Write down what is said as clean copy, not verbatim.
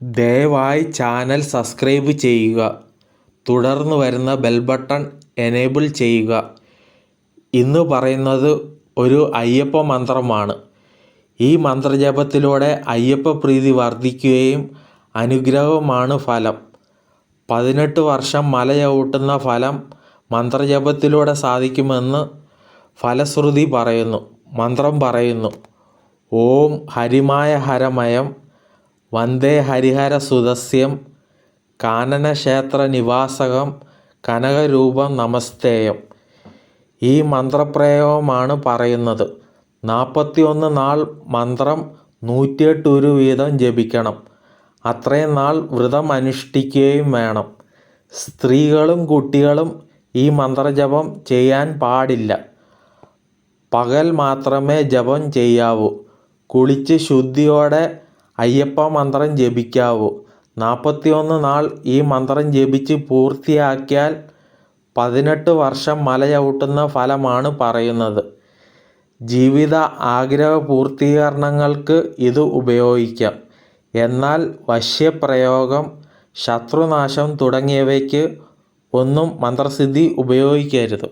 ദയവായി channel subscribe ചെയ്യുക, തുടർന്ന് വരുന്ന ബെൽ ബട്ടൺ എനേബിൾ ചെയ്യുക. ഇന്ന് പറയുന്നത് ഒരു അയ്യപ്പ മന്ത്രമാണ്. ഈ മന്ത്രജപത്തിലൂടെ അയ്യപ്പ പ്രീതി വർദ്ധിക്കുകയും അനുഗ്രഹവുമാണ് ഫലം. 18 വർഷം മല ചവിട്ടുന്ന ഫലം മന്ത്രജപത്തിലൂടെ സാധിക്കുമെന്ന് ഫലശ്രുതി പറയുന്നു. മന്ത്രം പറയുന്നു: ഓം ഹരിമായ ഹരമയം വന്ദേ ഹരിഹര സുദസ്യം കാനനക്ഷേത്ര നിവാസകം കനകരൂപം നമസ്തേയം. ഈ മന്ത്രപ്രയോഗമാണ് പറയുന്നത്. 41 നാൾ മന്ത്രം 108 ഉരു വീതം ജപിക്കണം. അത്രയും നാൾ വ്രതം അനുഷ്ഠിക്കുകയും വേണം. സ്ത്രീകളും കുട്ടികളും ഈ മന്ത്രജപം ചെയ്യാൻ പാടില്ല. പകൽ മാത്രമേ ജപം ചെയ്യാവൂ. കുളിച്ച് ശുദ്ധിയോടെ അയ്യപ്പ മന്ത്രം ജപിക്കാവൂ. 41 നാൾ ഈ മന്ത്രം ജപിച്ച് പൂർത്തിയാക്കിയാൽ 18 വർഷം മല ചവിട്ടുന്ന ഫലമാണ് പറയുന്നത്. ജീവിത ആഗ്രഹ പൂർത്തീകരണങ്ങൾക്ക് ഇത് ഉപയോഗിക്കാം. എന്നാൽ വശ്യപ്രയോഗം, ശത്രുനാശം തുടങ്ങിയവയ്ക്ക് ഒന്നും മന്ത്രസിദ്ധി ഉപയോഗിക്കരുത്.